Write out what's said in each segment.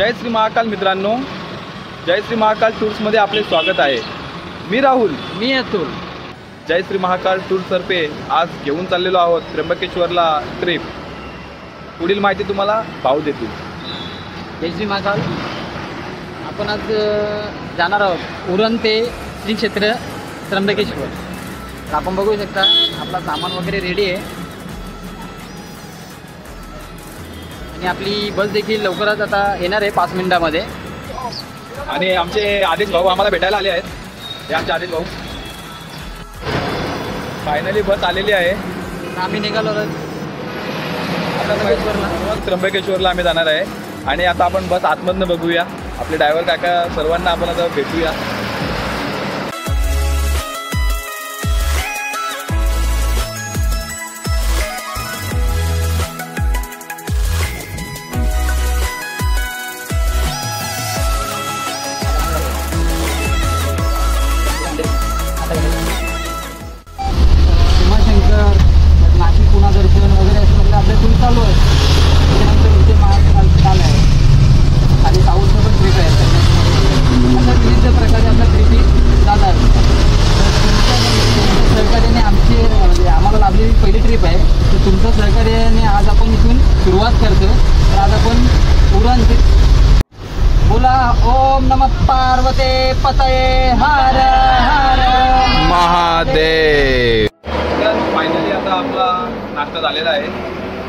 जय श्री महाकाल मित्रांनो, जय श्री महाकाल टूर्समध्ये आपले स्वागत आहे। मी राहुल, मी अतुल। जय श्री महाकाल टूर्सतर्फे आज घेऊन चाललेलो आहोत त्र्यंबकेश्वरला ट्रिप। पुढील माहिती तुम्हाला भाऊ देतील। जय श्री महाकाल। आपण आज जाणार आहोत उरण ते श्री क्षेत्र त्र्यंबकेश्वर। तर आपण बघू शकता आपला सामान वगैरे रेडी आहे आणि आपली बस देखील लवकरच आता येणार आहे 5 मिनिटांमध्ये। आणि आमचे आदेश भाऊ आम्हाला भेटायला आले आहेत। हे आमचे आदेश भाऊ। फायनली बस आलेली आहे। आम्ही निघालो आता त्र्यंबकेश्वरला आम्ही जाणार आहे। आणि आता आपण बस आतमधनं बघूया। आपले ड्रायव्हर काका सर्वांना आपण आता भेटूया। नाशिक पुणा दर्शन वगैरे असं सगळं आपल्या टूर चालू आहे। त्याच्यानंतर इथे महाकाल चालू आहे आणि साऊथचं पण ट्रिप आहे। अशा विविध प्रकारे आपल्या ट्रिपी जातात। सहकार्याने आम्हाला लाभलेली पहिली ट्रिप आहे। तर तुमच्या सहकार्याने आज आपण इथून सुरुवात करतो। तर आज आपण उरण बोला ओम नमः पार्वते पतये हर हर महादेव। फायनली आता आपला नाश्ता झालेला आहे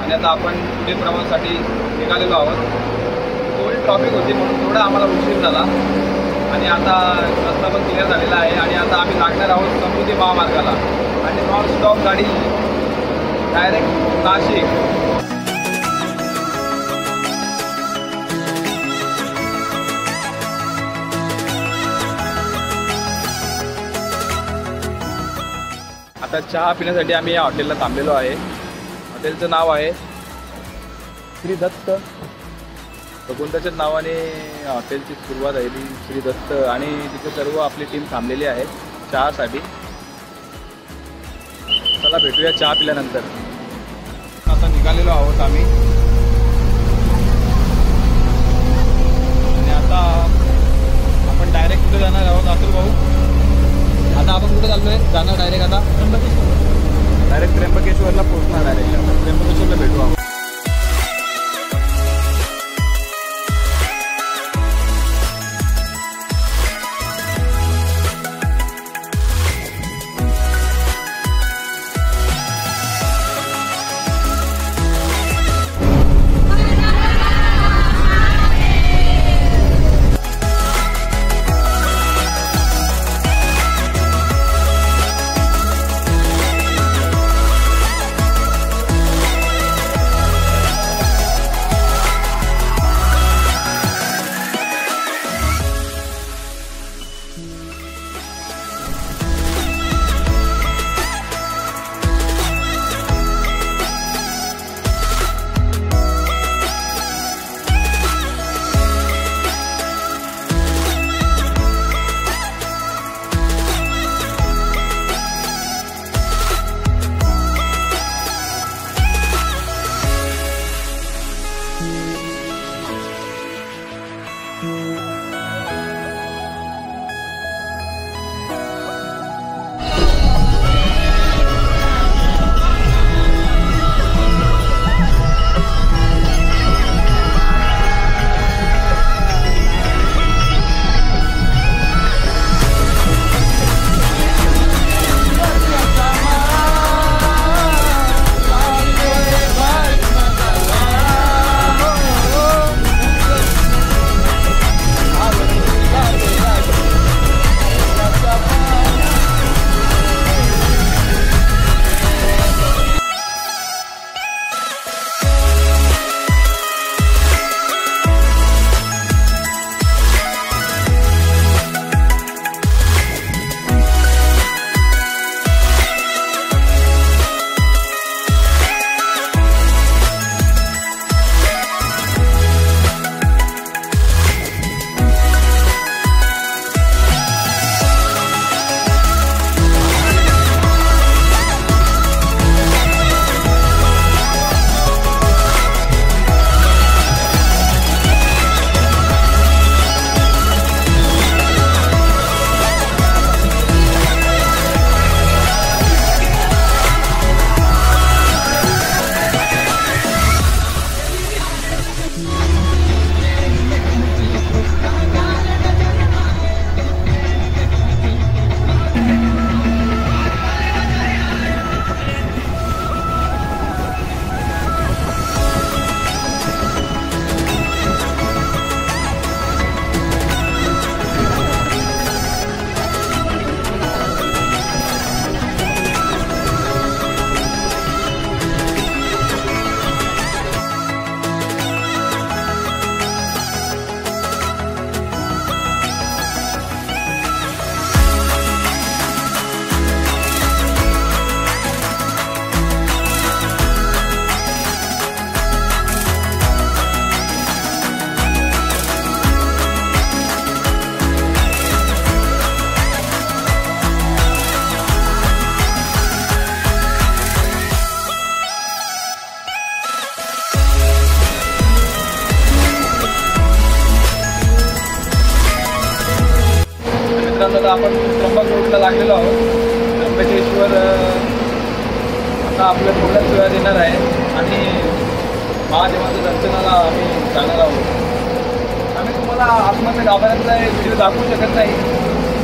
आणि आता आपण पुढील प्रवासासाठी निघालेलो आहोत। थोडी ट्रॉफिक होती म्हणून थोडा आम्हाला उशीर झाला आणि आता रस्ता पण क्लिअर झालेला आहे आणि आता आम्ही लागणार आहोत समृद्धी महामार्गाला आणि नॉन स्टॉप गाडी डायरेक्ट नाशिक। आता चहा पिण्यासाठी आम्ही या हॉटेलला थांबलेलो आहे। हॉटेलचं नाव आहे श्री दत्त। तर कोणत्याच्याच नावाने हॉटेलची सुरुवात आहे ती श्री दत्त आणि तिथे सर्व आपली टीम थांबलेली आहे चहासाठी। चला भेटूया चहा पिल्यानंतर। आता निघालेलो आहोत आम्ही आणि आता आपण डायरेक्ट कुठे जाणार आहोत अतुल भाऊ? आता आपण कुठे चाललोय? जाणार डायरेक्ट आता डायरेक्ट त्र्यंबकेश्वरला पोहोचणार। डायरेक्ट आपण त्र्यंबकेश्वरला भेटू आहोत। आता आपण त्र्यंबक रोडला लागलेलो आहोत. त्र्यंबकेश्वर आता आपल्या थोड्याच वेळा देणार आहे आणि महादेवाच्या दर्शनाला आम्ही जाणार आहोत. आम्ही तुम्हाला आतमध्ये गाभाऱ्यातला व्हिडिओ दाखवू शकत नाही,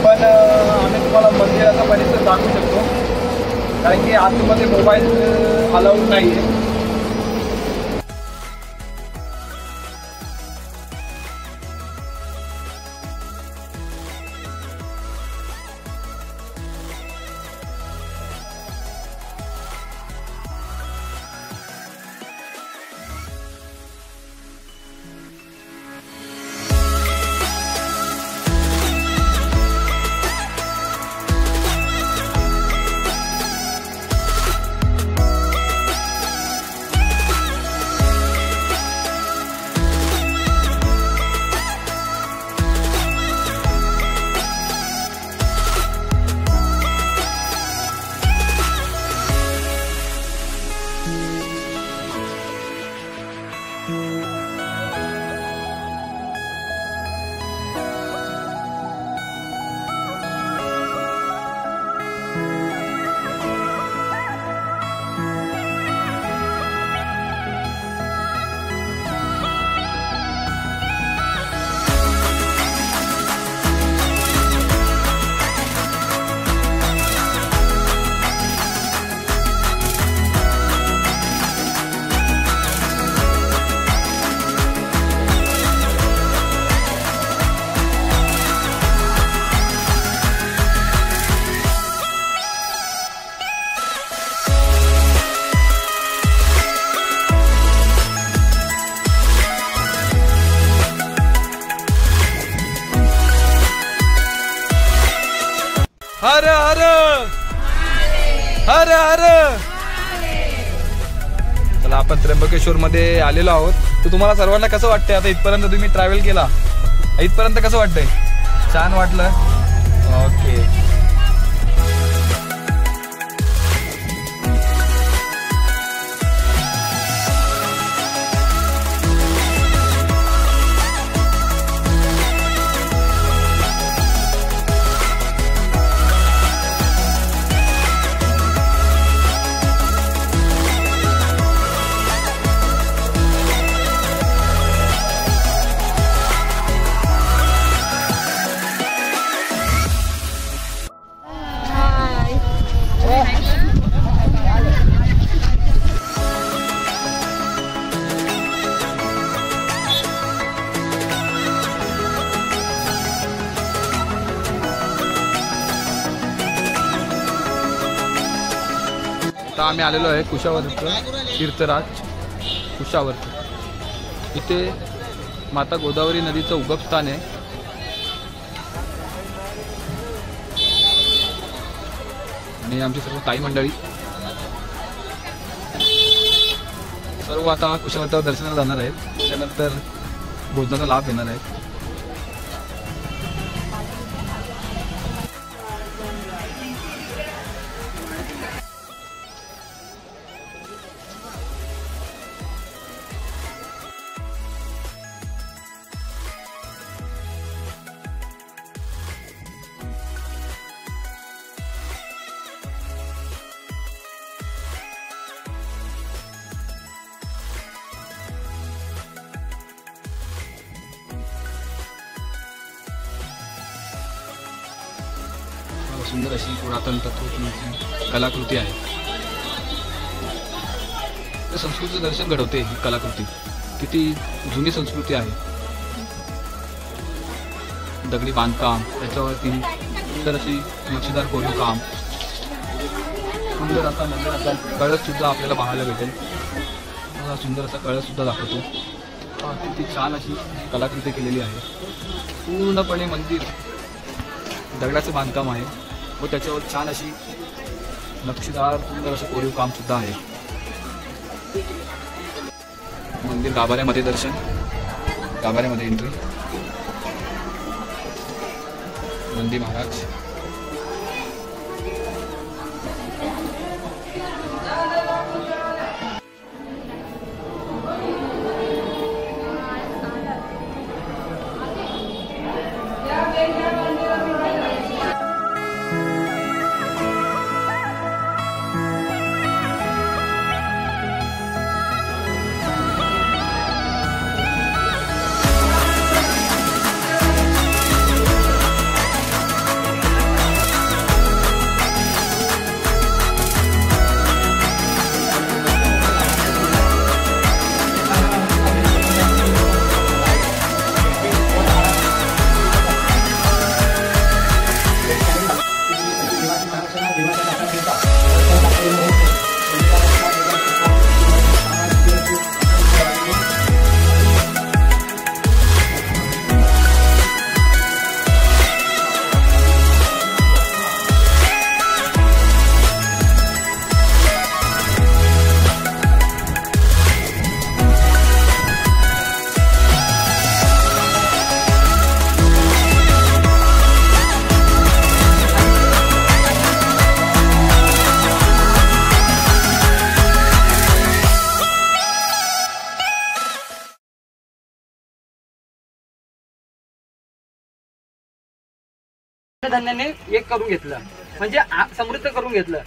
पण आम्ही तुम्हाला मंदिराचा परिसर दाखवू शकतो, कारण की आतमध्ये मोबाईल अलाउड नाही आहे. हर हर हर हर. चला आपण त्र्यंबकेश्वर मध्ये आलेलो आहोत. तर तुम्हाला सर्वांना कसं वाटतंय आता इथपर्यंत तुम्ही ट्रॅव्हल केला, इथपर्यंत कसं वाटतंय? छान वाटलं. ओके. आता आम्ही आलेलो आहे कुशावर्त तीर्थराज कुशावर्त. इथे माता गोदावरी नदीचं उगमस्थान आहे. आणि आमची सर्व ताई मंडळी सर्व आता कुशावर्तावर दर्शनाला जाणार आहेत. त्यानंतर भोजनाचा लाभ घेणार आहेत. सुंदर अशी पुरातन तत्वज्ञानाची कलाकृती आहे. त्या संस्कृतीचं दर्शन घडवते ही कलाकृती. किती जुनी संस्कृती आहे. दगडी बांधकाम, त्याच्यावरती सुंदर अशी नक्षीदार कोरीव काम, सुंदर असा मंदिराचा कळस सुद्धा आपल्याला पाहायला भेटेल. मला सुंदर असा कळस सुद्धा दाखवतो. किती छान अशी कलाकृती केलेली आहे. पूर्णपणे मंदिर दगडाचं बांधकाम आहे व त्याच्यावर छान अशी नक्षीदार सुंदर असं कोरीव काम सुद्धा आहे. मंदिर गाभाऱ्यामध्ये दर्शन, गाभाऱ्यामध्ये एंट्री. नंदी महाराज, धान्याने एक करून घेतलं, म्हणजे समृद्ध करून घेतलं.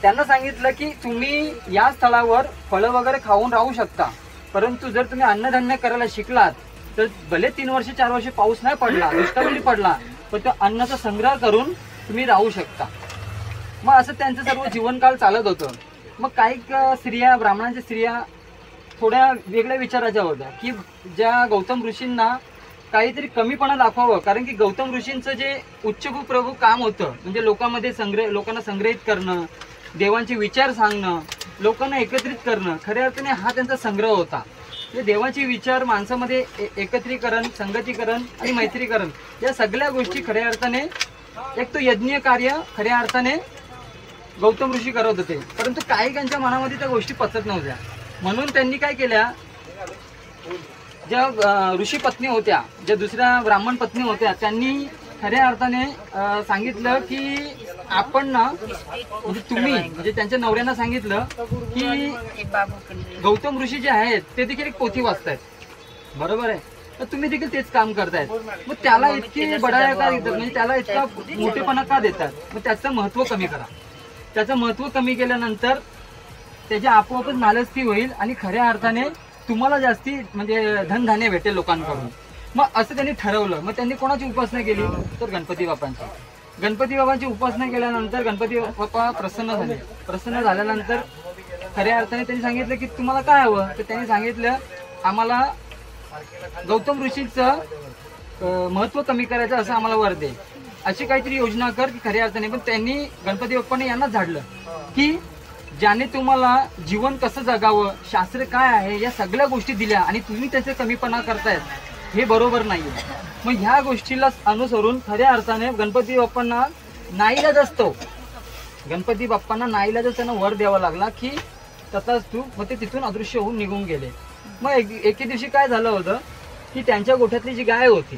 त्यांना सांगितलं की तुम्ही या स्थळावर फळं वगैरे खाऊन राहू शकता, परंतु जर तुम्ही अन्नधान्य करायला शिकलात तर भले 3 वर्ष 4 वर्ष पाऊस नाही पडला, दुष्काळ पडला, पण तो अन्नाचा संग्रह करून तुम्ही राहू शकता. मग असं त्यांचं सर्व जीवनकाळ चालत होतं. मग काही स्त्रिया, ब्राह्मणांच्या स्त्रिया थोड्या वेगळ्या विचाराच्या होत्या की ज्या गौतम ऋषींना काहीतरी कमीपणा दाखवावं, कारण की गौतम ऋषींचं जे उच्चभूप्रभू काम होतं, म्हणजे लोकांना संग्रहित करणं, देवांचे विचार सांगणं, लोकांना एकत्रित करणं, खऱ्या अर्थाने हा त्यांचा संग्रह होता. म्हणजे देवाचे विचार माणसामध्ये एकत्रीकरण, संगतीकरण आणि मैत्रीकरण या सगळ्या गोष्टी खऱ्या अर्थाने एक तो यज्ञीय कार्य खऱ्या अर्थाने गौतम ऋषी करत होते. परंतु काही त्यांच्या मनामध्ये त्या गोष्टी पचत नव्हत्या, म्हणून त्यांनी काय केल्या, ज्या ऋषी पत्नी होत्या, ज्या दुसऱ्या ब्राह्मण पत्नी होत्या, त्यांनी खऱ्या अर्थाने सांगितलं की आपण ना, म्हणजे तुम्ही, म्हणजे त्यांच्या नवऱ्यांना सांगितलं की गौतम ऋषी जे आहेत ते देखील एक पोथी वाचतायत, बरोबर आहे, तर तुम्ही देखील तेच काम करतायत. मग त्याला इतकी बढाया का देतात, म्हणजे त्याला इतका मोठेपणा का देतात? मग त्याचं महत्त्व कमी करा. त्याचं महत्त्व कमी केल्यानंतर त्याची आपोआपच नालस्ती होईल आणि खऱ्या अर्थाने तुम्हाला जास्ती म्हणजे धनधान्य भेटेल लोकांकडून. मग असं त्यांनी ठरवलं. मग त्यांनी कोणाची उपासना केली, तर गणपती बाप्पांची. गणपती बाप्पांची उपासना केल्यानंतर गणपती बाप्पा प्रसन्न झाले. प्रसन्न झाल्यानंतर खऱ्या अर्थाने त्यांनी सांगितलं की तुम्हाला काय हवं, तर त्यांनी सांगितलं आम्हाला गौतम ऋषीचं महत्त्व कमी करायचं, असं आम्हाला वर दे, अशी काहीतरी योजना कर की खऱ्या अर्थाने. पण त्यांनी गणपती बाप्पाने यांनाच झाडलं की ज्याने तुम्हाला जीवन कसं जगावं, शास्त्र काय आहे, या सगळ्या गोष्टी दिल्या आणि तुम्ही त्याचे कमीपणा करतायत, हे बरोबर नाही. मग ह्या गोष्टीला अनुसरून खऱ्या अर्थाने गणपती बाप्पांना नाईलाज असतो, गणपती बाप्पांना नाईलाज त्यांना वर द्यावा लागला की तसाच तू. मग ते तिथून अदृश्य होऊन निघून गेले. मग एके दिवशी काय झालं होतं की त्यांच्या गोठ्यातली जी गाय होती,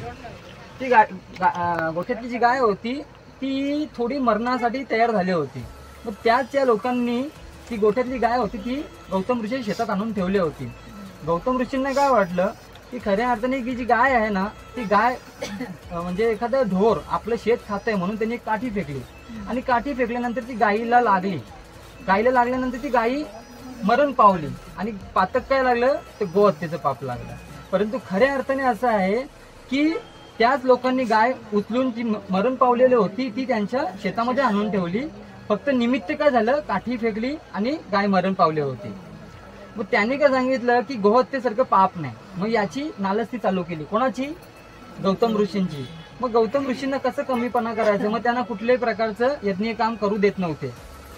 ती गोठ्यातली जी गाय होती ती थोडी मरणासाठी तयार झाली होती. मग त्याच या लोकांनी ती गोठ्यातली गाय होती ती गौतम ऋषी शेतात आणून ठेवली होती. गौतम ऋषींना काय वाटलं की खऱ्या अर्थाने की जी गाय आहे ना, ती गाय म्हणजे एखादं ढोर आपलं शेत खातंय म्हणून त्यांनी एक काठी फेकली आणि काठी फेकल्यानंतर ती गायीला लागली. गायीला लागल्यानंतर ती गायी मरण पावली आणि पातक काय लागलं, ते गोहत्येचं पाप लागलं. परंतु खऱ्या अर्थाने असं आहे की त्याच लोकांनी गाय उचलून जी मरण पावलेली होती ती त्यांच्या शेतामध्ये आणून ठेवली. फक्त निमित्त काय झालं, काठी फेकली आणि गाय मरण पावली होती. मग त्यांनी काय सांगितलं की गोहत्येसारखं पाप नाही. मग याची नालस्ती चालू केली. कोणाची? गौतम ऋषींची. मग गौतम ऋषींना कसं कमीपणा करायचं, मग त्यांना कुठल्याही प्रकारचं यज्ञीय काम करू देत नव्हते.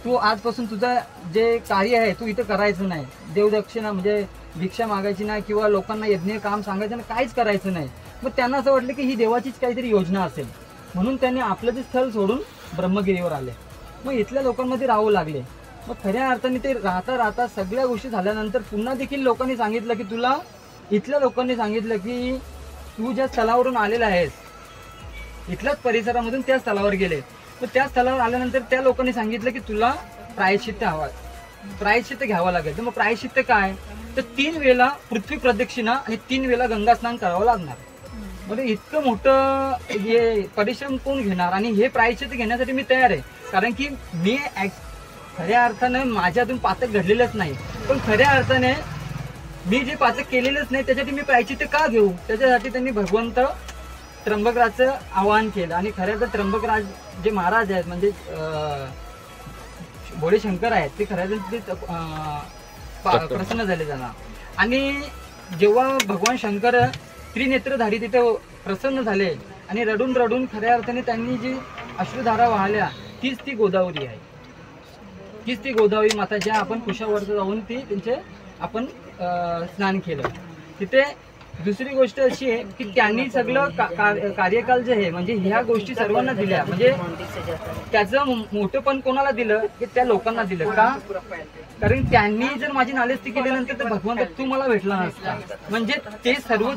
तू आजपासून तुझं जे कार्य आहे तू इथं करायचं नाही, देवदक्षिणा म्हणजे भिक्षा मागायची नाही किंवा लोकांना यज्ञीय काम सांगायचं नाही, काहीच करायचं नाही. मग त्यांना असं वाटलं की ही देवाचीच काहीतरी योजना असेल, म्हणून त्यांनी आपलं ते स्थळ सोडून ब्रह्मगिरीवर आले. मग इथल्या लोकांमध्ये राहू लागले. मग खऱ्या अर्थाने ते राहता राहता सगळ्या गोष्टी झाल्यानंतर पुन्हा देखील लोकांनी सांगितलं की तुला, इथल्या लोकांनी सांगितलं की तू ज्या स्थळावरून आलेला आहेस, इथल्याच परिसरामधून त्या स्थळावर गेले. तर त्या स्थळावर आल्यानंतर त्या लोकांनी सांगितलं की तुला प्रायश्चित्त हवा, प्रायश्चित्त घ्यावं लागेल. तर मग प्रायश्चित्त काय, तर 3 वेळा पृथ्वी प्रदक्षिणा आणि 3 वेळा गंगा स्नान करावं लागणार. म्हणजे इतकं मोठं हे परिश्रम कोण घेणार, आणि हे प्रायश्चित्त घेण्यासाठी मी तयार आहे. कारण की मी खऱ्या अर्थानं माझ्यातून पातक घडलेलंच नाही, पण खऱ्या अर्थाने मी जे पातक केलेलंच नाही त्याच्यासाठी मी प्रायश्चित्त का घेऊ. त्याच्यासाठी त्यांनी भगवंत त्र्यंबकराजचं आवाहन केलं. आणि खऱ्या तर त्र्यंबकराज जे महाराज आहेत म्हणजे भोळे शंकर आहेत, ते खऱ्या ते प्रसन्न झाले त्यांना. आणि जेव्हा भगवान शंकर त्रिनेत्रधारी तिथे प्रसन्न झाले आणि रडून रडून खऱ्या अर्थाने त्यांनी जी अश्रुधारा वाहल्या तीच ती गोदावरी आहे. तीच ती गोदावरी माता ज्या आपण कुशावरती जाऊन ती त्यांचे आपण स्नान केलं तिथे. दुसरी गोष्ट अशी आहे की त्यांनी सगळं कार्यकाल जे आहे म्हणजे ह्या गोष्टी सर्वांना दिल्या. म्हणजे त्याचं मोठेपण कोणाला दिलं की त्या लोकांना दिलं का, कारण त्यांनी जर माझी नालस्ती केल्यानंतर तर भगवंत तू मला भेटला नसता. म्हणजे ते सर्व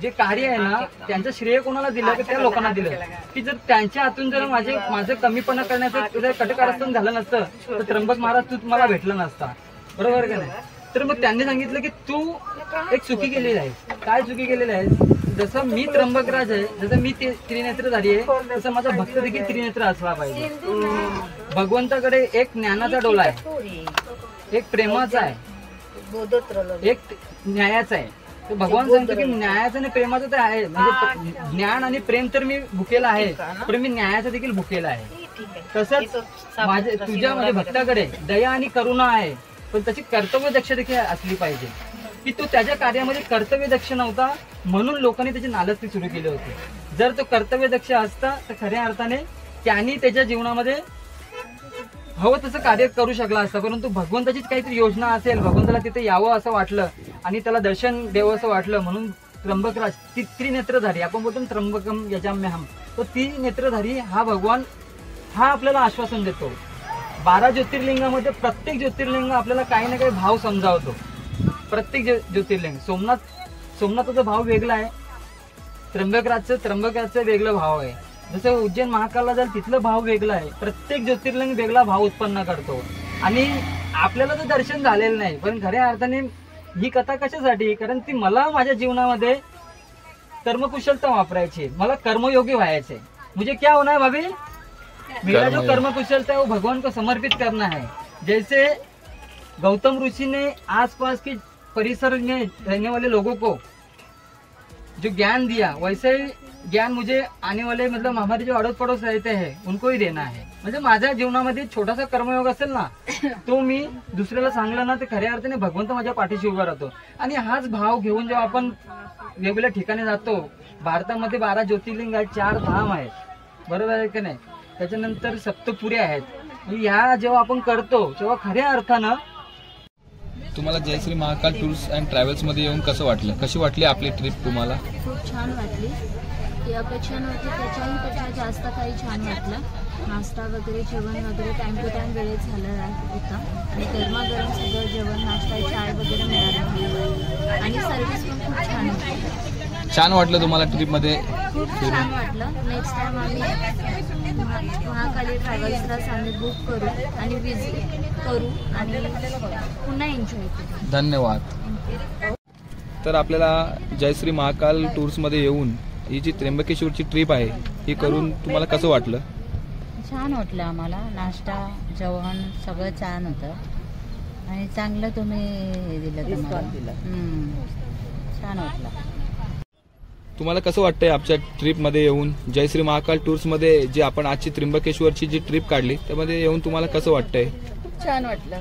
जे कार्य आहे ना त्यांचं श्रेय कोणाला दिलं की त्या लोकांना दिलं. की जर त्यांच्या हातून जर माझं कमीपणा करण्याचं कटकारस्थान झालं नसतं तर त्र्यंबक महाराज तू मला भेटला नसता, बरोबर का नाही. तर मग त्यांनी सांगितलं की तू एक चुकी केलेली आहे. काय चुकी केलेली आहे, जसं मी त्र्यंबकराज आहे, जसं मी त्रिनेत्रधारी आहे, तसं माझा भक्त देखील त्रिनेत्र असला पाहिजे. भगवंताकडे एक ज्ञानाचा डोला आहे, एक प्रेमाचा आहे, एक न्यायाचा आहे. तर भगवान सांगतो की न्यायाचं आणि प्रेमाचं तर आहे, म्हणजे ज्ञान आणि प्रेम तर मी भुकेला आहे, पण मी न्यायाचं देखील भुकेला आहे. तसंच माझे तुझ्या म्हणजे भक्ताकडे दया आणि करुणा आहे, पण त्याची कर्तव्यदक्ष देखील असली पाहिजे. की तो त्याच्या कार्यामध्ये कर्तव्यदक्ष नव्हता, म्हणून लोकांनी त्याची नालस्ती सुरू केली होती. जर तो कर्तव्यदक्ष असता तर खऱ्या अर्थाने त्यांनी त्याच्या जीवनामध्ये हवं तसं कार्य करू शकला असता. परंतु भगवंताचीच काहीतरी योजना असेल, भगवंताला तिथे यावं असं वाटलं आणि त्याला दर्शन द्यावं असं वाटलं, म्हणून त्र्यंबकराज त्रिनेत्रधारी, आपण बोलतो त्र्यंबकम यजाम्यहम, तो त्रिनेत्रधारी हा भगवान हा आपल्याला आश्वासन देतो. 12 ज्योतिर्लिंगामध्ये प्रत्येक ज्योतिर्लिंग आपल्याला काही ना काही भाव समजावतो. प्रत्येक ज्योतिर्लिंग, सोमनाथाचा भाव वेगळा आहे, त्र्यंबकराजचं वेगळं भाव आहे. जसं उज्जैन महाकालला जाईल तिथलं भाव वेगळा आहे. प्रत्येक ज्योतिर्लिंग वेगळा भाव उत्पन्न करतो. आणि आपल्याला तर दर्शन झालेलं नाही, पण खऱ्या अर्थाने ही कथा कशासाठी, कारण ती मला माझ्या जीवनामध्ये कर्मकुशलता वापरायची, मला कर्मयोगी व्हायचे. मुझे क्या होना है भाभी, मेरा जो कर्मकुशलता है वो भगवान को समर्पित करना है. जैसे गौतम ऋषि ने आसपास के परिसर में रहने वाले लोगों को जो ज्ञान दिया, वैसे ही ज्ञान मुझे आने वाले मतलब हमारे जो अड़ोस पड़ोस रहते हैं उनको ही देना है. म्हणजे माझ्या जीवनामध्ये छोटासा कर्मयोग असेल ना, तो मी दुसऱ्याला सांगला ना, तर खऱ्या अर्थाने भगवंत माझ्या पाठीशी उभा राहतो. आणि हाच भाव घेऊन जेव्हा आपण वेगवेगळ्या ठिकाणी जातो, भारतामध्ये 12 ज्योतिर्लिंग आहेत, 4 धाम आहेत, बरोबर आहे की नाही, त्याच्यानंतर सप्तपुरी आहेत. ह्या जेव्हा आपण करतो तेव्हा खऱ्या अर्थानं. तुम्हाला Jayshree Mahakal tours and travels मध्ये येऊन कसं वाटलं, कशी वाटली आपली ट्रिप तुम्हाला? खूप छान वाटली. ती अपेक्षा नव्हती, त्याच्याही पेक्षा जास्त काही छान वाटलं. नाश्ता वगैरे, जेवण वगैरे टाइम टू टाइम वेळेत झालं होता आणि गरमागरम सगळं जेवण, नाश्ता, चाय वगैरे मिळाला आणि सर्व्हिस पण खूप छान होती. छान वाटलं तुम्हाला ट्रिप मध्ये? खूप छान वाटलं. नेक्स्ट टाइम आम्ही महाकाली ट्रॅव्हल्सला आम्ही बुक करू आणि विजिट करू आणि पुन्हा एन्जॉय करू. धन्यवाद. तर आपल्याला जयश्री महाकाल टूर्समध्ये येऊन ही जी त्र्यंबकेश्वरची ट्रिप आहे ही करून तुम्हाला कसं वाटलं? छान वाटलं आम्हाला. नाश्ता, जेवण सगळं छान होतं आणि चांगलं तुम्ही हे दिलं, छान वाटलं. तुम्हाला कसं वाटतंय आमच्या ट्रिपमध्ये येऊन? जयश्री महाकाल टूर्समध्ये जे आपण आजची त्र्यंबकेश्वरची जी ट्रिप काढली त्यामध्ये येऊन तुम्हाला कसं वाटतंय? छान वाटलं.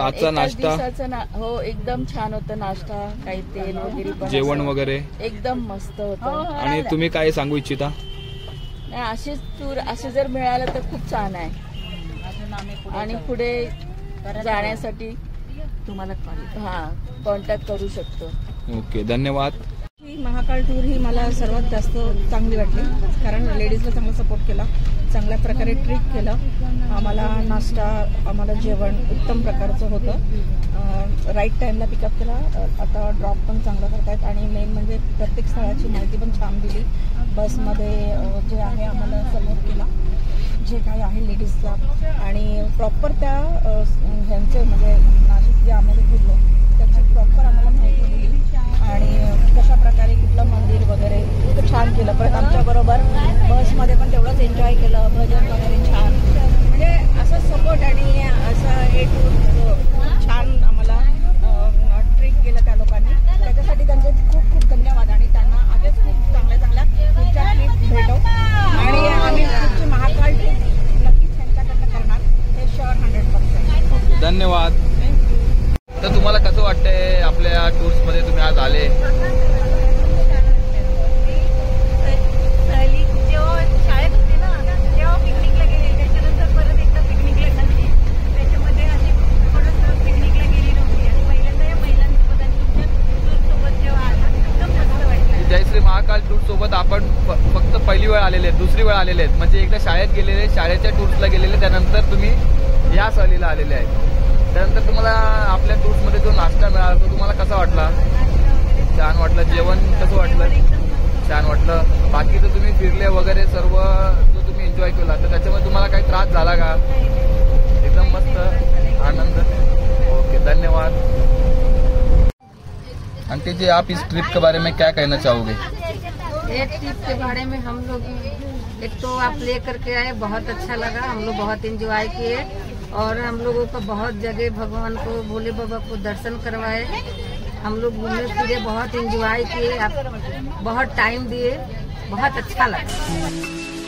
आजचा नाश्ता हो एकदम छान होतं. नाश्ता, काही तेल वगैरे, जेवण वगैरे एकदम मस्त होतं. आणि तुम्ही काय सांगू इच्छिता? नाही, अशीच टूर असे जर मिळालं तर खूप छान आहे आणि पुढे जाण्यासाठी तुम्हाला कॉन्टॅक्ट करू शकतो. ओके, धन्यवाद. महाकाल टूर ही मला सर्वात जास्त चांगली वाटली, कारण लेडीजला चांगला सपोर्ट केला, चांगल्या प्रकारे ट्रीट केलं. आम्हाला नाश्ता, आम्हाला जेवण उत्तम प्रकारचं होतं. राईट टाईमला पिकअप केला. आता ड्रॉप पण चांगला करतायत आणि मेन म्हणजे प्रत्येक स्थळाची माहिती पण छान दिली. बसमध्ये जे आहे आम्हाला सपोर्ट केला, जे काही आहे लेडीजला, आणि प्रॉपर त्या ह्यांचं म्हणजे नाशिक जे आम्हाला फिरलो त्याची प्रॉपर आम्हाला माहिती दिली आणि कशा प्रकारे कुठलं मंदिर वगैरे इतकं छान केलं. परत आमच्याबरोबर बसमध्ये पण तेवढंच एन्जॉय केलं, भजन वगैरे छान, म्हणजे असं सपोर्ट आणि असं हे टूर छान आम्हाला ट्रीट केलं त्या लोकांनी. त्याच्यासाठी त्यांचे खूप खूप धन्यवाद आणि त्यांना आधीच खूप चांगल्या पुढच्या ट्रीप भेटो आणि आम्ही पुढची महाकाल ट्रीप नक्कीच त्यांच्याकडनं करणार, हे शुअर 100%. धन्यवाद. तर तुम्हाला कसं वाटतंय आपल्या टूर्समध्ये तुम्ही आज आले? जेव्हा शाळेत होते ना तेव्हा पिकनिकला गेले, त्याच्यानंतर परत एकदा पिकनिकला गेली, त्याच्यामध्ये अशी थोडंसं पिकनिकला गेली नव्हती आणि पहिल्यांदा या महिलांसोबत आणि तुमच्या टूरसोबत जेव्हा आला एकदम मस्त वाटलं. जयश्री महाकाल टूर सोबत आपण फक्त पहिली वेळ आलेले आहेत, दुसरी वेळ आलेले आहेत, म्हणजे एकदा शाळेत गेलेले, शाळेच्या टूर्सला गेलेले, त्यानंतर तुम्ही या सहलीला आलेले आहेत. त्यानंतर तुम्हाला आपल्या टूर्समध्ये जो नाश्ता मिळाला तो तुम्हाला कसा वाटला? छान वाटलं. जेवण कसं वाटलं? छान वाटलं. बाकी तर तुम्ही फिरले वगैरे सर्व जो तुम्ही एन्जॉय केला, तर त्याच्यामध्ये तुम्हाला काही त्रास झाला का? एकदम मस्त आनंद. ओके, धन्यवाद. आंटी जी, आप इस ट्रिप के बारे में क्या कहना चाहोगे? एक ट्रिप के बारे में हम लोग एक तो आप लेकर के आए, बहुत अच्छा लगा, हम लोग बहुत एंजॉय किए और हम लोगों को बहुत जगह भगवान को, भोले बाबा को दर्शन करवाए। हम लोग घूमे फिरे, बहुत एंजॉय किए, आप बहुत टाइम दिए, बहुत अच्छा लगा।